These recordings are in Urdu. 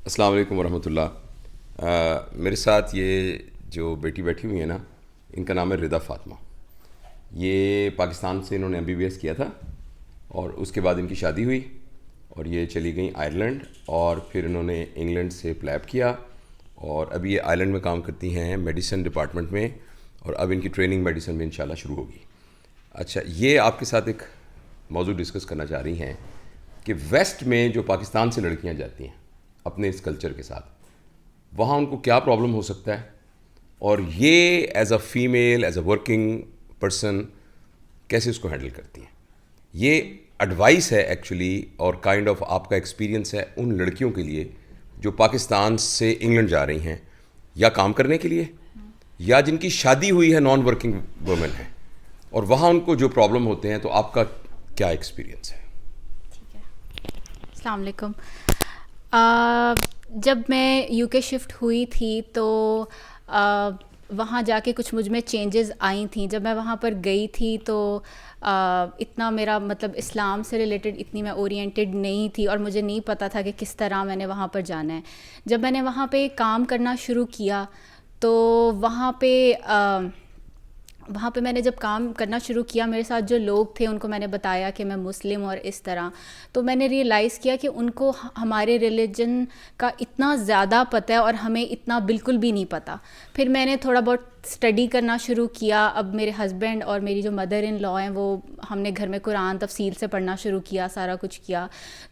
السلام علیکم ورحمۃ اللہ. میرے ساتھ یہ جو بیٹی بیٹھی ہوئی ہیں نا، ان کا نام ہے رضا فاطمہ. یہ پاکستان سے انہوں نے MBBS کیا تھا اور اس کے بعد ان کی شادی ہوئی اور یہ چلی گئیں آئرلینڈ، اور پھر انہوں نے انگلینڈ سے پلیپ کیا اور ابھی یہ آئرلینڈ میں کام کرتی ہیں میڈیسن ڈپارٹمنٹ میں، اور اب ان کی ٹریننگ میڈیسن میں انشاءاللہ شروع ہوگی. اچھا، یہ آپ کے ساتھ ایک موضوع ڈسکس کرنا چاہ رہی ہیں کہ ویسٹ میں جو پاکستان سے لڑکیاں جاتی ہیں اپنے اس کلچر کے ساتھ، وہاں ان کو کیا پرابلم ہو سکتا ہے، اور یہ as a female, as a working person کیسے اس کو ہینڈل کرتی ہیں. یہ ایڈوائس ہے ایکچولی، اور کائنڈ آف آپ کا ایکسپیرینس ہے ان لڑکیوں کے لیے جو پاکستان سے انگلینڈ جا رہی ہیں یا کام کرنے کے لیے، یا جن کی شادی ہوئی ہے، نان ورکنگ وومن ہیں، اور وہاں ان کو جو پرابلم ہوتے ہیں. تو آپ کا کیا ایکسپیرینس ہے؟ ٹھیک ہے. السلام علیکم. جب میں UK شفٹ ہوئی تھی تو وہاں جا کے کچھ مجھ میں چینجز آئی تھیں. جب میں وہاں پر گئی تھی تو اتنا میرا مطلب اسلام سے ریلیٹڈ اتنی میں اورینٹیڈ نہیں تھی، اور مجھے نہیں پتہ تھا کہ کس طرح میں نے وہاں پر جانا ہے. جب میں نے وہاں پہ کام کرنا شروع کیا تو وہاں پہ میں نے جب کام کرنا شروع کیا، میرے ساتھ جو لوگ تھے ان کو میں نے بتایا کہ میں مسلم اور اس طرح، تو میں نے ریئلائز کیا کہ ان کو ہمارے ریلیجن کا اتنا زیادہ پتہ ہے اور ہمیں اتنا بالکل بھی نہیں پتہ. پھر میں نے تھوڑا بہت اسٹڈی کرنا شروع کیا. اب میرے ہسبینڈ اور میری جو مدر ان لا ہیں، وہ ہم نے گھر میں قرآن تفصیل سے پڑھنا شروع کیا، سارا کچھ کیا.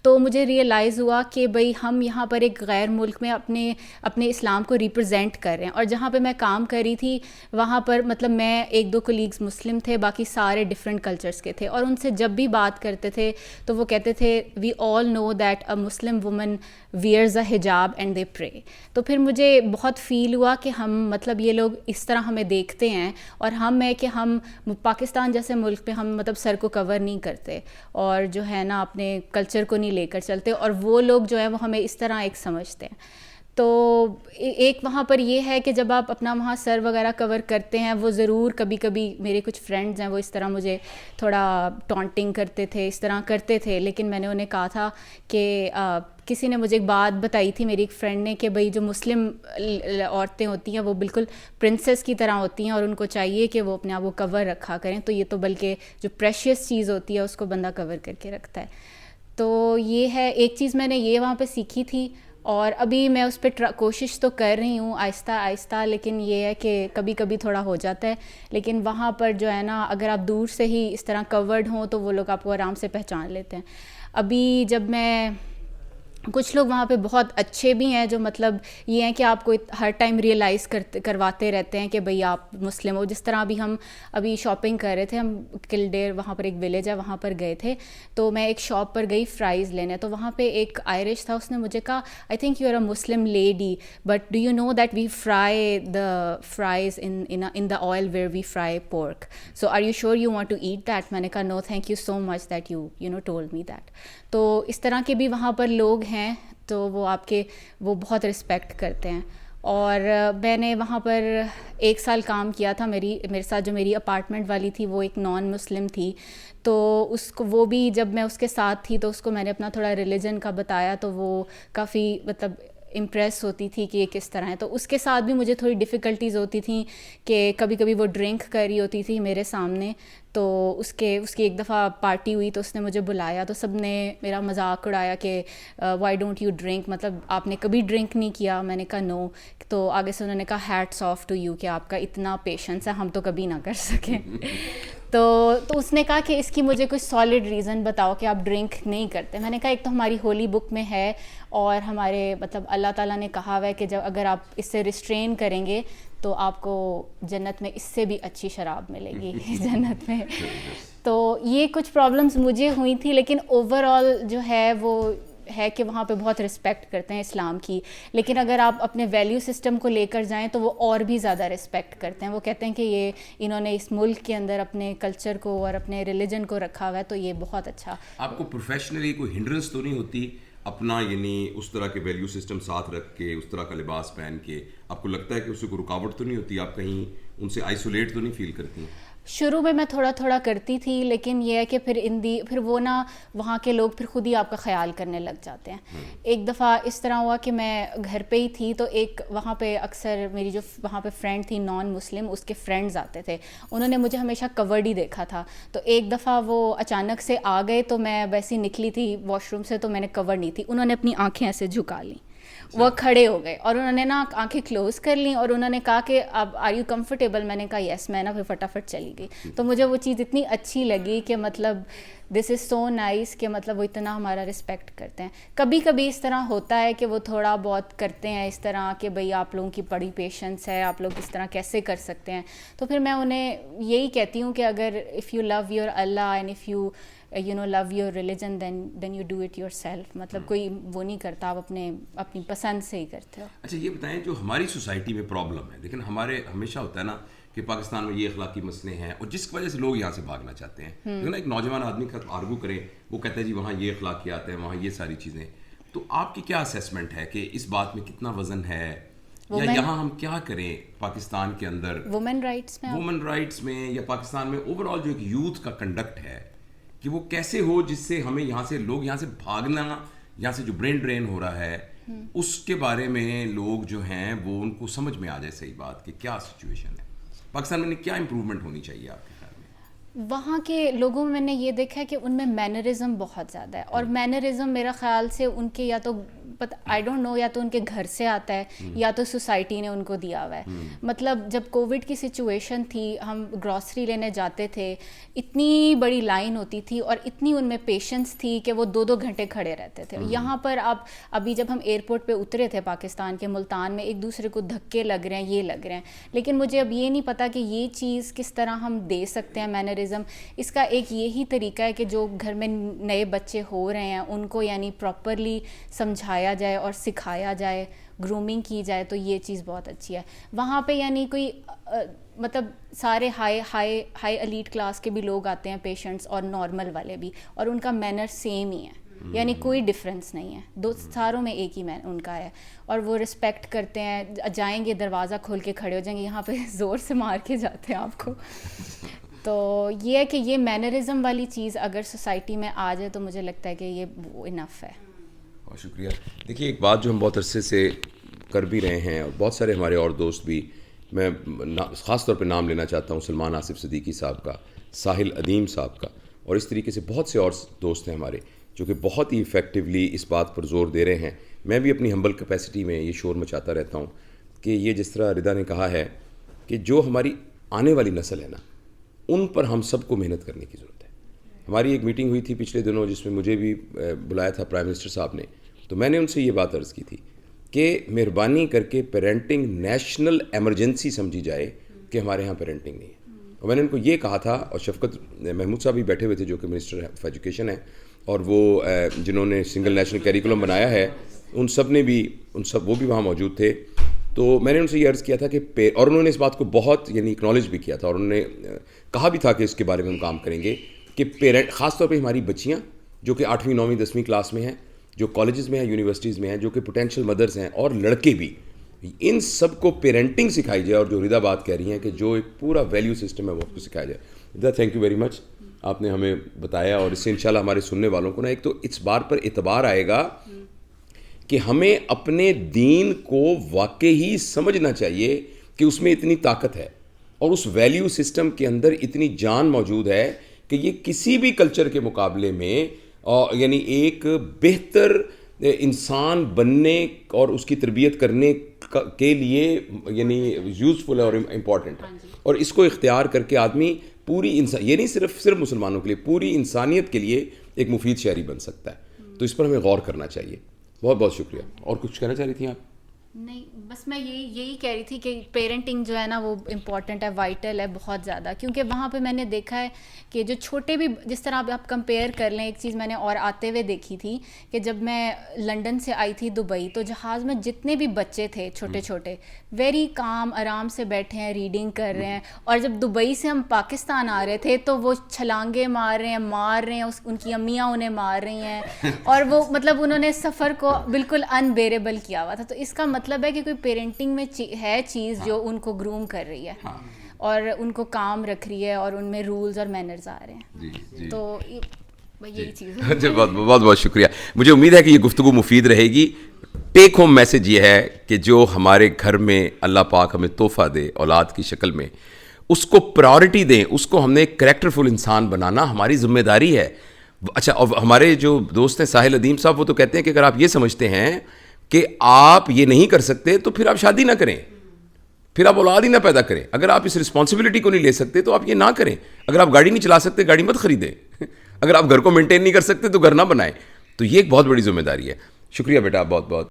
تو مجھے ریئلائز ہوا کہ بھئی ہم یہاں پر ایک غیر ملک میں اپنے اسلام کو ریپرزینٹ کر رہے ہیں. اور جہاں پہ میں کام کر رہی تھی وہاں پر مطلب میں 1-2 کولیگز مسلم تھے، باقی سارے ڈفرینٹ کلچرس کے تھے، اور ان سے جب بھی بات کرتے تھے تو وہ کہتے تھے we all know that a Muslim woman wears a hijab and دے پرے. تو پھر مجھے بہت فیل ہوا کہ ہم مطلب یہ لوگ اس طرح ہمیں دیکھتے ہیں، اور ہم ہے کہ ہم پاکستان جیسے ملک میں ہم مطلب سر کو کور نہیں کرتے، اور جو ہے نا اپنے کلچر کو نہیں لے کر چلتے، اور وہ لوگ جو ہیں وہ ہمیں اس طرح ایک سمجھتے ہیں. تو ایک وہاں پر یہ ہے کہ جب آپ اپنا وہاں سر وغیرہ کور کرتے ہیں، وہ ضرور کبھی کبھی میرے کچھ فرینڈز ہیں وہ اس طرح مجھے تھوڑا ٹونٹنگ کرتے تھے، اس طرح کرتے تھے. لیکن میں نے انہیں کہا تھا کہ کسی نے مجھے ایک بات بتائی تھی، میری ایک فرینڈ نے، کہ بھئی جو مسلم عورتیں ہوتی ہیں وہ بالکل پرنسس کی طرح ہوتی ہیں، اور ان کو چاہیے کہ وہ اپنے آپ کو کور رکھا کریں. تو یہ تو بلکہ جو پریشیس چیز ہوتی ہے اس کو بندہ کور کر کے رکھتا ہے. تو یہ ہے ایک چیز میں نے یہ وہاں پہ سیکھی تھی، اور ابھی میں اس پہ کوشش تو کر رہی ہوں آہستہ آہستہ. لیکن یہ ہے کہ کبھی کبھی تھوڑا ہو جاتا ہے. لیکن وہاں پر جو ہے نا اگر آپ دور سے ہی اس طرح کورڈ ہوں تو وہ لوگ آپ کو آرام سے پہچان لیتے ہیں. ابھی جب میں کچھ لوگ وہاں پہ بہت اچھے بھی ہیں جو مطلب یہ ہیں کہ آپ کو ہر ٹائم ریئلائز کرواتے رہتے ہیں کہ بھئی آپ مسلم ہو. جس طرح ابھی ہم شاپنگ کر رہے تھے، ہم کلڈیر وہاں پر ایک ولیج ہے وہاں پر گئے تھے، تو میں ایک شاپ پر گئی فرائز لینے. تو وہاں پہ ایک آئرش تھا، اس نے مجھے کہا I think you are a Muslim lady but do you know that we fry the fries in the oil where we fry pork, so are you sure you want to eat that. میں نے کہا no thank you so much that you know told me that. تو اس طرح کے بھی وہاں پر لوگ ہیں، تو وہ بہت رسپیکٹ کرتے ہیں. اور میں نے وہاں پر 1 سال کام کیا تھا. میرے ساتھ جو میری اپارٹمنٹ والی تھی وہ ایک نان مسلم تھی، تو وہ بھی جب میں اس کے ساتھ تھی تو اس کو میں نے اپنا تھوڑا ریلیجن کا بتایا، تو وہ کافی مطلب امپریس ہوتی تھی کہ یہ کس طرح ہے. تو اس کے ساتھ بھی مجھے تھوڑی ڈیفیکلٹیز ہوتی تھیں کہ کبھی کبھی وہ ڈرنک کر رہی ہوتی تھی میرے سامنے. تو اس کی ایک دفعہ پارٹی ہوئی تو اس نے مجھے بلایا، تو سب نے میرا مذاق اڑایا کہ وائی ڈونٹ یو ڈرنک، مطلب آپ نے کبھی ڈرنک نہیں کیا. میں نے کہا نو. تو آگے سے انہوں نے کہا ہیٹس آف ٹو یو کہ آپ کا اتنا پیشنس ہے، ہم تو کبھی نہ کر سکیں. تو اس نے کہا کہ اس کی مجھے کچھ سالڈ ریزن بتاؤ کہ آپ ڈرنک نہیں کرتے. میں نے کہا ایک تو ہماری ہولی بک میں ہے، اور ہمارے مطلب اللہ تعالیٰ نے کہا ہوا ہے کہ جب اگر آپ اس سے ریسٹرین کریں گے تو آپ کو جنت میں اس سے بھی اچھی شراب ملے گی جنت میں. تو یہ کچھ پرابلمس مجھے ہوئی تھی، لیکن اوور آل جو ہے وہ ہے کہ وہاں پہ بہت رسپیکٹ کرتے ہیں اسلام کی. لیکن اگر آپ اپنے ویلیو سسٹم کو لے کر جائیں تو وہ اور بھی زیادہ رسپیکٹ کرتے ہیں. وہ کہتے ہیں کہ انہوں نے اس ملک کے اندر اپنے کلچر کو اور اپنے ریلیجن کو رکھا ہوا ہے، تو یہ بہت اچھا. آپ کو پروفیشنلی کوئی ہنڈرنس تو نہیں ہوتی اپنا، یعنی اس طرح کے ویلیو سسٹم ساتھ رکھ کے، اس طرح کا لباس پہن کے؟ آپ کو لگتا ہے کہ اس سے کوئی رکاوٹ تو نہیں ہوتی؟ آپ کہیں ان سے آئسولیٹ تو نہیں فیل کرتی ہیں؟ شروع میں تھوڑا تھوڑا کرتی تھی, لیکن یہ ہے کہ پھر وہ نا وہاں کے لوگ پھر خود ہی آپ کا خیال کرنے لگ جاتے ہیں. ایک دفعہ اس طرح ہوا کہ میں گھر پہ ہی تھی, تو ایک وہاں پہ اکثر میری جو وہاں پہ فرینڈ تھی نان مسلم, اس کے فرینڈز آتے تھے, انہوں نے مجھے ہمیشہ کورڈ ہی دیکھا تھا. تو ایک دفعہ وہ اچانک سے آ گئے, تو میں ویسے نکلی تھی واش روم سے, تو میں نے کور نہیں تھی, انہوں نے اپنی آنکھیں ایسے جھکا لیں, وہ کھڑے ہو گئے اور انہوں نے نا آنکھیں کلوز کر لیں, اور انہوں نے کہا کہ اب آر یو کمفرٹیبل. میں نے کہا یس. میں نا پھر فٹافٹ چلی گئی. تو مجھے وہ چیز اتنی اچھی لگی کہ مطلب دس از سو نائس کہ مطلب وہ اتنا ہمارا رسپیکٹ کرتے ہیں. کبھی کبھی اس طرح ہوتا ہے کہ وہ تھوڑا بہت کرتے ہیں اس طرح کہ بھئی آپ لوگوں کی بڑی پیشنس ہے, آپ لوگ اس طرح کیسے کر سکتے ہیں. تو پھر میں انہیں یہی کہتی ہوں کہ اگر if you love your Allah and if you love your religion then you do it yourself. مطلب کوئی وہ نہیں کرتا, آپ اپنی پسند سے ہی کرتے ہو. اچھا یہ بتائیں, جو ہماری سوسائٹی میں پرابلم ہے, لیکن ہمارے ہمیشہ ہوتا ہے نا کہ پاکستان میں یہ اخلاقی مسئلے ہیں اور جس وجہ سے لوگ یہاں سے بھاگنا چاہتے ہیں. لیکن ایک نوجوان آدمی کا آرگو کرے, وہ کہتا ہے جی وہاں یہ اخلاقیات ہیں, وہاں یہ ساری چیزیں. تو آپ کی کیا اسیسمنٹ ہے کہ اس بات میں کتنا وزن ہے, یا یہاں ہم کیا کریں پاکستان کے اندر وومن رائٹس میں, یا پاکستان میں اوور آل جو ایک یوتھ کا کنڈکٹ ہے کہ وہ کیسے ہو جس سے ہمیں یہاں سے لوگ یہاں سے بھاگنا, یہاں سے جو برین ڈرین ہو رہا ہے اس کے بارے میں لوگ جو ہیں وہ ان کو سمجھ میں آ جائے صحیح بات کہ کیا سچویشن ہے پاکستان میں, کیا امپروومنٹ ہونی چاہیے آپ کے خیال میں؟ وہاں کے لوگوں میں نے یہ دیکھا ہے کہ ان میں مینرزم بہت زیادہ ہے, اور مینرزم میرا خیال سے ان کے یا تو آئی ڈونٹ نو یا تو ان کے گھر سے آتا ہے یا تو سوسائٹی نے ان کو دیا ہوا ہے. مطلب جب کووڈ کی سچویشن تھی, ہم گروسری لینے جاتے تھے, اتنی بڑی لائن ہوتی تھی اور اتنی ان میں پیشنس تھی کہ وہ 2-2 گھنٹے کھڑے رہتے تھے. یہاں پر آپ ابھی جب ہم ایئرپورٹ پہ اترے تھے پاکستان کے ملتان میں, ایک دوسرے کو دھکے لگ رہے ہیں, یہ لگ رہے ہیں, لیکن مجھے اب یہ نہیں پتا کہ یہ چیز کس طرح ہم دے سکتے ہیں مینرزم. اس کا ایک یہی طریقہ ہے کہ جو گھر میں نئے بچے ہو رہے ہیں ان کو یعنی پراپرلی سمجھایا جائے اور سکھایا جائے, گرومنگ کی جائے, تو یہ چیز بہت اچھی ہے. وہاں پہ یعنی کوئی مطلب سارے ہائی ایلیٹ کلاس کے بھی لوگ آتے ہیں پیشنٹس, اور نارمل والے بھی, اور ان کا مینر سیم ہی ہے, یعنی کوئی ڈفرینس نہیں ہے, ساروں میں ایک ہی ان کا ہے, اور وہ رسپیکٹ کرتے ہیں. جائیں گے دروازہ کھول کے کھڑے ہو جائیں گے, یہاں پہ زور سے مار کے جاتے ہیں آپ کو. تو یہ ہے کہ یہ مینرزم والی چیز اگر سوسائٹی میں آ جائے تو مجھے لگتا ہے کہ یہ انف ہے. بہت شکریہ. دیکھیے ایک بات جو ہم بہت عرصے سے کر بھی رہے ہیں, اور بہت سارے ہمارے اور دوست بھی, میں خاص طور پہ نام لینا چاہتا ہوں سلمان آصف صدیقی صاحب کا, ساحل ادیم صاحب کا, اور اس طریقے سے بہت سے اور دوست ہیں ہمارے جو کہ بہت ہی ایفیکٹولی اس بات پر زور دے رہے ہیں. میں بھی اپنی ہمبل کیپیسٹی میں یہ شور مچاتا رہتا ہوں کہ یہ جس طرح ردا نے کہا ہے کہ جو ہماری آنے والی نسل ہے نا, ان پر ہم سب کو محنت کرنے کی ضرورت ہے. ہماری ایک میٹنگ ہوئی تھی پچھلے دنوں جس میں مجھے بھی بلایا تھا پرائم منسٹر صاحب نے, تو میں نے ان سے یہ بات عرض کی تھی کہ مہربانی کر کے پیرنٹنگ نیشنل ایمرجنسی سمجھی جائے کہ ہمارے ہاں پیرنٹنگ نہیں ہے. اور میں نے ان کو یہ کہا تھا, اور شفقت محمود صاحب بھی بیٹھے ہوئے تھے جو کہ منسٹر آف ایجوکیشن ہیں, اور وہ جنہوں نے سنگل نیشنل کیریکولم بنایا ہے, ان سب نے بھی وہ بھی وہاں موجود تھے. تو میں نے ان سے یہ عرض کیا تھا کہ اور انہوں نے اس بات کو بہت یعنی اکنالج بھی کیا تھا, اور انہوں نے کہا بھی تھا کہ اس کے بارے میں ہم کام کریں گے کہ پیرنٹ, خاص طور پہ ہماری بچیاں جو کہ 8ویں 9ویں 10ویں کلاس میں ہیں, جو کالجز میں ہیں, یونیورسٹیز میں ہیں, جو کہ پوٹینشیل مدرس ہیں, اور لڑکے بھی, ان سب کو پیرنٹنگ سکھائی جائے. اور جو ردا بات کہہ رہی ہیں کہ جو ایک پورا ویلیو سسٹم ہے وہ آپ کو سکھایا جائے. ردا تھینک یو ویری مچ, آپ نے ہمیں بتایا, اور اس سے انشاءاللہ ہمارے سننے والوں کو نا ایک تو اس بار پر اعتبار آئے گا کہ ہمیں اپنے دین کو واقعی سمجھنا چاہیے کہ اس میں اتنی طاقت ہے, اور اس ویلیو سسٹم کے اندر اتنی جان موجود ہے کہ یہ کسی بھی کلچر کے مقابلے میں یعنی ایک بہتر انسان بننے اور اس کی تربیت کرنے کے لیے یعنی یوزفل ہے اور امپورٹنٹ ہے. اور اس کو اختیار کر کے آدمی پوری انسان, یہ نہیں صرف مسلمانوں کے لیے, پوری انسانیت کے لیے ایک مفید شہری بن سکتا ہے. تو اس پر ہمیں غور کرنا چاہیے. بہت بہت شکریہ. اور کچھ کہنا چاہ رہی تھیں آپ؟ نہیں, بس میں یہی کہہ رہی تھی کہ پیرنٹنگ جو ہے نا وہ امپورٹنٹ ہے, وائٹل ہے بہت زیادہ, کیونکہ وہاں پہ میں نے دیکھا ہے کہ جو چھوٹے بھی, جس طرح آپ کمپیئر کر لیں, ایک چیز میں نے اور آتے ہوئے دیکھی تھی کہ جب میں لنڈن سے آئی تھی دبئی, تو جہاز میں جتنے بھی بچے تھے چھوٹے چھوٹے, ویری کام, آرام سے بیٹھے ہیں, ریڈنگ کر رہے ہیں. اور جب دبئی سے ہم پاکستان آ رہے تھے تو وہ چھلانگے مار رہے ہیں, ان کی امیاں انہیں مار رہی ہیں, اور وہ مطلب انہوں نے سفر کو بالکل انبیریبل کیا ہوا تھا. تو اس کا مطلب ہے کہ کوئی پیرنٹنگ میں ہے چیز جو ان کو گروم کر رہی ہے. اور ان کو کام رکھ رہی ہے اور ان میں رولز اور مینرز آ رہے ہیں. جی تو یہی چیز ہے. بہت بہت شکریہ. مجھے امید ہے کہ یہ گفتگو مفید رہے گی. ٹیک ہوم میسج یہ ہے کہ جو ہمارے گھر میں اللہ پاک ہمیں تحفہ دے اولاد کی شکل میں, اس کو پرائورٹی دیں, اس کو ہم نے ایک کریکٹرفل انسان بنانا ہماری ذمہ داری ہے. اچھا, اور ہمارے جو دوست ہیں ساحل ادیم صاحب, وہ تو کہتے ہیں کہ اگر آپ یہ سمجھتے ہیں کہ آپ یہ نہیں کر سکتے تو پھر آپ شادی نہ کریں, پھر آپ اولاد ہی نہ پیدا کریں. اگر آپ اس رسپانسبلٹی کو نہیں لے سکتے تو آپ یہ نہ کریں. اگر آپ گاڑی نہیں چلا سکتے گاڑی مت خریدیں. اگر آپ گھر کو مینٹین نہیں کر سکتے تو گھر نہ بنائیں. تو یہ ایک بہت بڑی ذمہ داری ہے. شکریہ بیٹا, بہت بہت.